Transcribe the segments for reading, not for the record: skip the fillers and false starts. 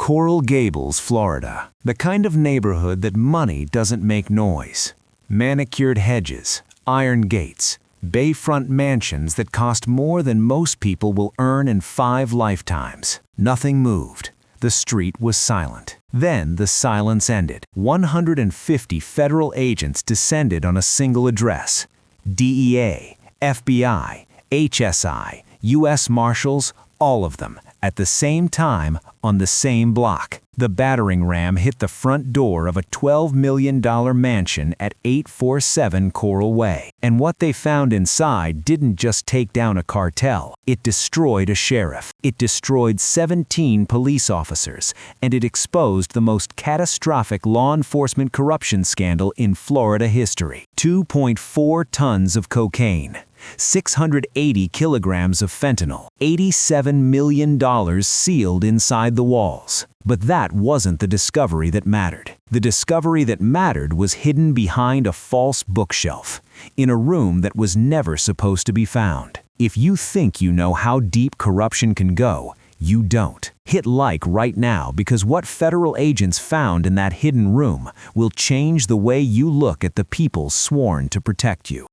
Coral Gables, Florida. The kind of neighborhood that money doesn't make noise. Manicured hedges, iron gates, bayfront mansions that cost more than most people will earn in 5 lifetimes. Nothing moved. The street was silent. Then the silence ended. 150 federal agents descended on a single address. DEA, FBI, HSI, U.S. Marshals, all of them, at the same time, on the same block. The battering ram hit the front door of a $12 million mansion at 847 Coral Way. And what they found inside didn't just take down a cartel. It destroyed a sheriff. It destroyed 17 police officers. And it exposed the most catastrophic law enforcement corruption scandal in Florida history. 2.4 tons of cocaine. 680 kilograms of fentanyl, $87 million sealed inside the walls. But that wasn't the discovery that mattered. The discovery that mattered was hidden behind a false bookshelf, in a room that was never supposed to be found. If you think you know how deep corruption can go, you don't. Hit like right now, because what federal agents found in that hidden room will change the way you look at the people sworn to protect you.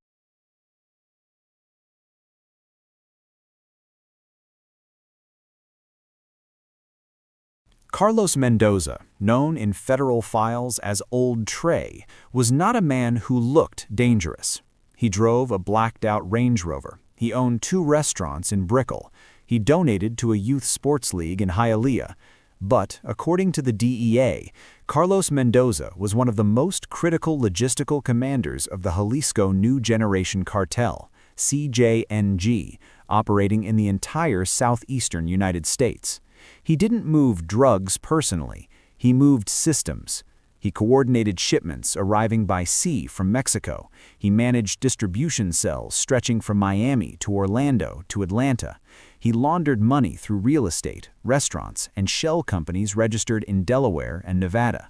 Carlos Mendoza, known in federal files as Old Trey, was not a man who looked dangerous. He drove a blacked-out Range Rover. He owned 2 restaurants in Brickell. He donated to a youth sports league in Hialeah. But, according to the DEA, Carlos Mendoza was one of the most critical logistical commanders of the Jalisco New Generation Cartel, CJNG, operating in the entire southeastern United States. He didn't move drugs personally, he moved systems. He coordinated shipments arriving by sea from Mexico. He managed distribution cells stretching from Miami to Orlando to Atlanta. He laundered money through real estate, restaurants, and shell companies registered in Delaware and Nevada.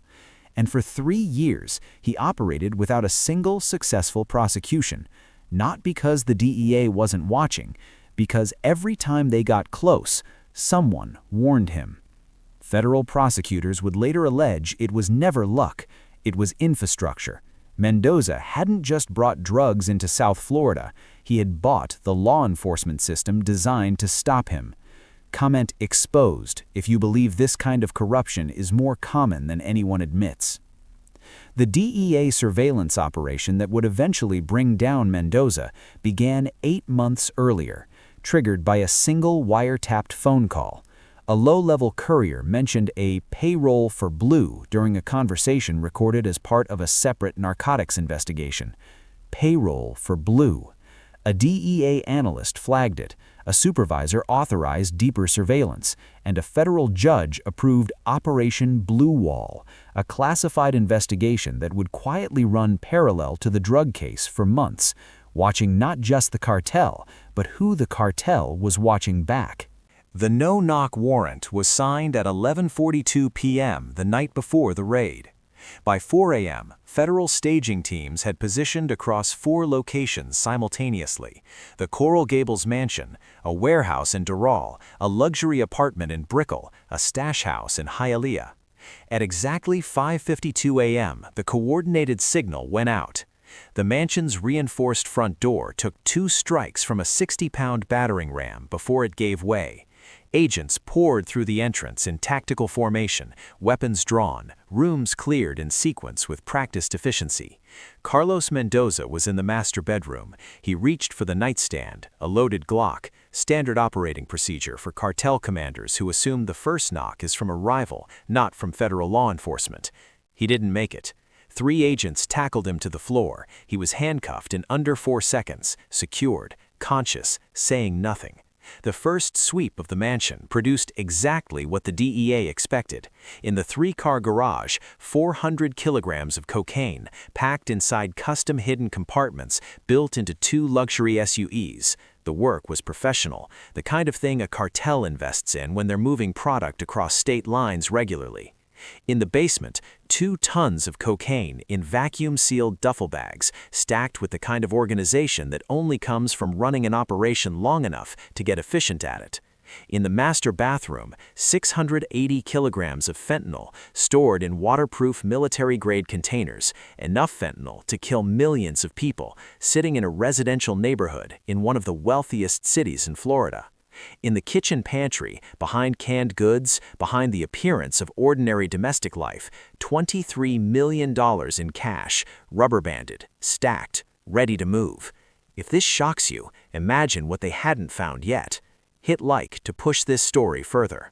And for 3 years, he operated without a single successful prosecution, not because the DEA wasn't watching, because every time they got close, someone warned him. Federal prosecutors would later allege it was never luck, it was infrastructure. Mendoza hadn't just brought drugs into South Florida, he had bought the law enforcement system designed to stop him. Comment exposed if you believe this kind of corruption is more common than anyone admits. The DEA surveillance operation that would eventually bring down Mendoza began 8 months earlier, triggered by a single wiretapped phone call. A low-level courier mentioned a payroll for Blue during a conversation recorded as part of a separate narcotics investigation. Payroll for Blue. A DEA analyst flagged it, a supervisor authorized deeper surveillance, and a federal judge approved Operation Blue Wall, a classified investigation that would quietly run parallel to the drug case for months, watching not just the cartel, but who the cartel was watching back. The no-knock warrant was signed at 11:42 p.m. the night before the raid. By 4 a.m., federal staging teams had positioned across 4 locations simultaneously: the Coral Gables Mansion, a warehouse in Doral, a luxury apartment in Brickell, a stash house in Hialeah. At exactly 5:52 a.m., the coordinated signal went out. The mansion's reinforced front door took 2 strikes from a 60-pound battering ram before it gave way. Agents poured through the entrance in tactical formation, weapons drawn, rooms cleared in sequence with practiced efficiency. Carlos Mendoza was in the master bedroom. He reached for the nightstand, a loaded Glock, standard operating procedure for cartel commanders who assumed the first knock is from a rival, not from federal law enforcement. He didn't make it. 3 agents tackled him to the floor. He was handcuffed in under 4 seconds, secured, conscious, saying nothing. The first sweep of the mansion produced exactly what the DEA expected. In the 3-car garage, 400 kilograms of cocaine, packed inside custom-hidden compartments built into 2 luxury SUVs. The work was professional, the kind of thing a cartel invests in when they're moving product across state lines regularly. In the basement, 2 tons of cocaine in vacuum-sealed duffel bags, stacked with the kind of organization that only comes from running an operation long enough to get efficient at it. In the master bathroom, 680 kilograms of fentanyl stored in waterproof military-grade containers, enough fentanyl to kill millions of people, sitting in a residential neighborhood in one of the wealthiest cities in Florida. In the kitchen pantry, behind canned goods, behind the appearance of ordinary domestic life, $23 million in cash, rubber-banded, stacked, ready to move. If this shocks you, imagine what they hadn't found yet. Hit like to push this story further.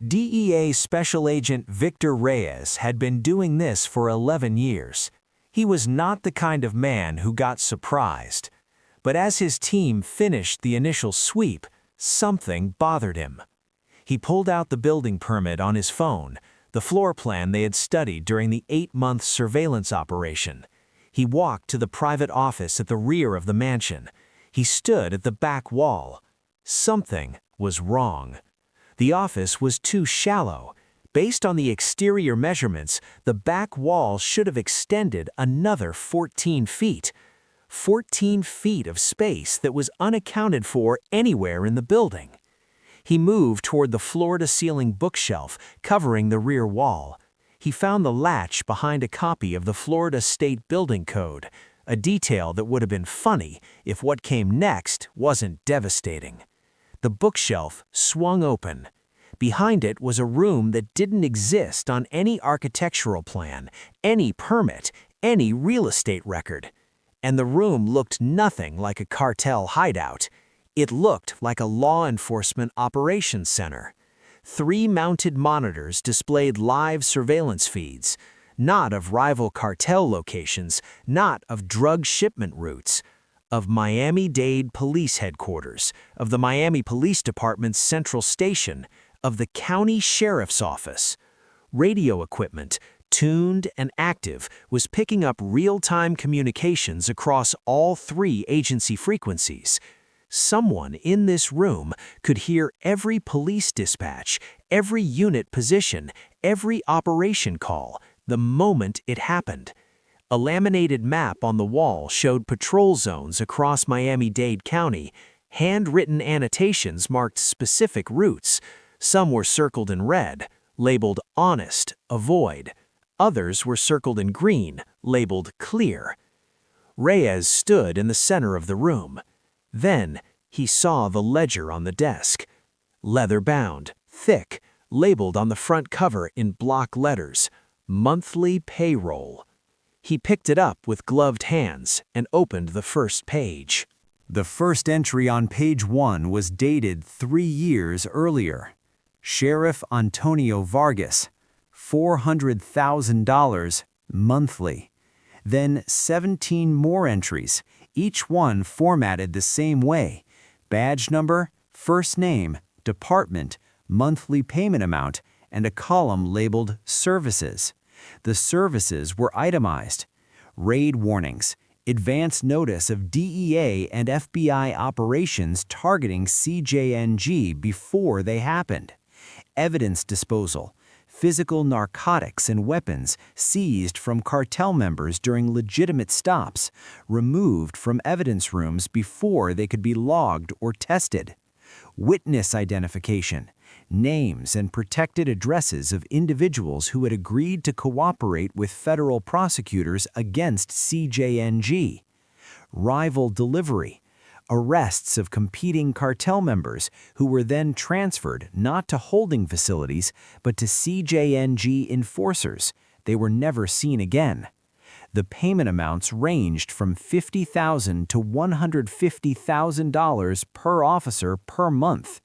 DEA Special Agent Victor Reyes had been doing this for 11 years. He was not the kind of man who got surprised. But as his team finished the initial sweep, something bothered him. He pulled out the building permit on his phone, the floor plan they had studied during the 8-month surveillance operation. He walked to the private office at the rear of the mansion. He stood at the back wall. Something was wrong. The office was too shallow. Based on the exterior measurements, the back wall should have extended another 14 feet. 14 feet of space that was unaccounted for anywhere in the building. He moved toward the floor-to-ceiling bookshelf covering the rear wall. He found the latch behind a copy of the Florida State Building Code, a detail that would have been funny if what came next wasn't devastating. The bookshelf swung open. Behind it was a room that didn't exist on any architectural plan, any permit, any real estate record. And the room looked nothing like a cartel hideout. It looked like a law enforcement operations center. 3 mounted monitors displayed live surveillance feeds, not of rival cartel locations, not of drug shipment routes, of Miami-Dade Police Headquarters, of the Miami Police Department's Central Station, of the County Sheriff's Office. Radio equipment, tuned and active, was picking up real-time communications across all 3 agency frequencies. Someone in this room could hear every police dispatch, every unit position, every operation call, the moment it happened. A laminated map on the wall showed patrol zones across Miami-Dade County. Handwritten annotations marked specific routes. Some were circled in red, labeled honest, avoid. Others were circled in green, labeled clear. Reyes stood in the center of the room. Then he saw the ledger on the desk. Leather-bound, thick, labeled on the front cover in block letters, monthly payroll. He picked it up with gloved hands and opened the first page. The first entry on page 1 was dated 3 years earlier. Sheriff Antonio Vargas, $400,000 monthly. Then 17 more entries, each one formatted the same way. Badge number, first name, department, monthly payment amount, and a column labeled Services. The services were itemized. Raid warnings, advance notice of DEA and FBI operations targeting CJNG before they happened. Evidence disposal, physical narcotics and weapons seized from cartel members during legitimate stops, removed from evidence rooms before they could be logged or tested. Witness identification, names and protected addresses of individuals who had agreed to cooperate with federal prosecutors against CJNG. Rival delivery, arrests of competing cartel members who were then transferred not to holding facilities but to CJNG enforcers. They were never seen again. The payment amounts ranged from $50,000 to $150,000 per officer per month.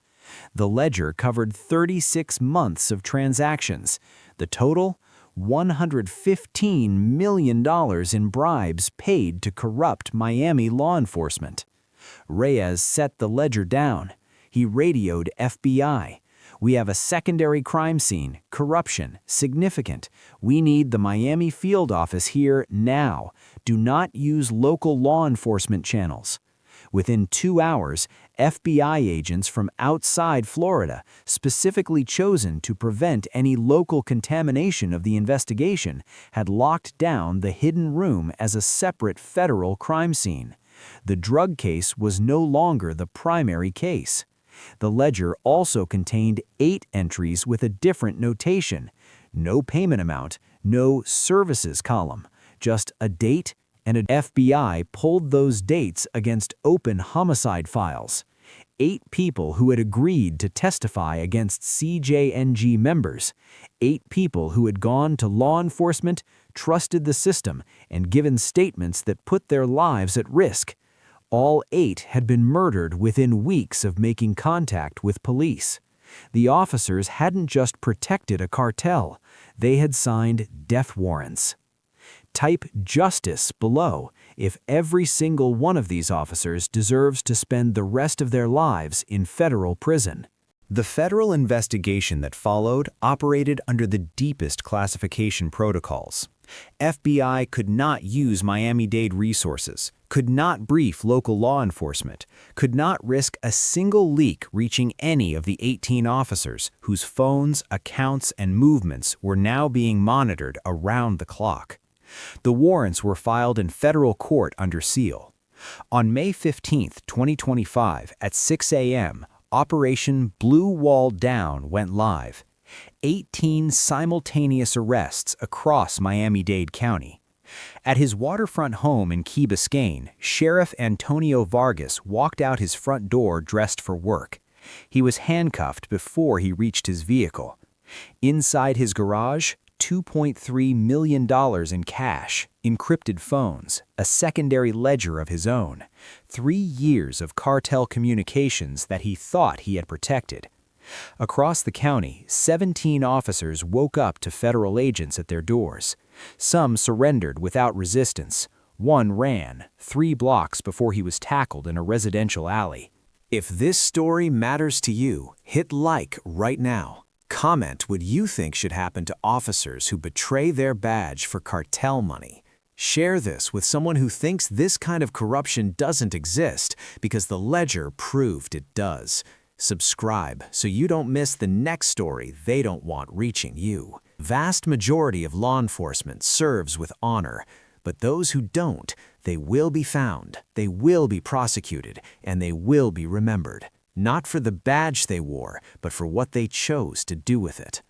The ledger covered 36 months of transactions. The total? $115 million in bribes paid to corrupt Miami law enforcement. Reyes set the ledger down. He radioed FBI. We have a secondary crime scene, corruption, significant. We need the Miami field office here now. Do not use local law enforcement channels. Within 2 hours, FBI agents from outside Florida, specifically chosen to prevent any local contamination of the investigation, had locked down the hidden room as a separate federal crime scene. The drug case was no longer the primary case. The ledger also contained 8 entries with a different notation: no payment amount, no services column, just a date and an FBI pulled those dates against open homicide files. 8 people who had agreed to testify against CJNG members, 8 people who had gone to law enforcement, trusted the system, and given statements that put their lives at risk. All 8 had been murdered within weeks of making contact with police. The officers hadn't just protected a cartel, they had signed death warrants. Type justice below if every single one of these officers deserves to spend the rest of their lives in federal prison. The federal investigation that followed operated under the deepest classification protocols. FBI could not use Miami-Dade resources, could not brief local law enforcement, could not risk a single leak reaching any of the 18 officers whose phones, accounts, and movements were now being monitored around the clock. The warrants were filed in federal court under seal. On May 15, 2025, at 6 a.m., Operation Blue Wall Down went live. 18 simultaneous arrests across Miami-Dade County. At his waterfront home in Key Biscayne, Sheriff Antonio Vargas walked out his front door dressed for work. He was handcuffed before he reached his vehicle. Inside his garage, $2.3 million in cash, encrypted phones, a secondary ledger of his own, 3 years of cartel communications that he thought he had protected. Across the county, 17 officers woke up to federal agents at their doors. Some surrendered without resistance. One ran 3 blocks before he was tackled in a residential alley. If this story matters to you, hit like right now. Comment what you think should happen to officers who betray their badge for cartel money. Share this with someone who thinks this kind of corruption doesn't exist because the ledger proved it does. Subscribe so you don't miss the next story they don't want reaching you. Vast majority of law enforcement serves with honor, but those who don't, they will be found, they will be prosecuted, and they will be remembered. Not for the badge they wore, but for what they chose to do with it.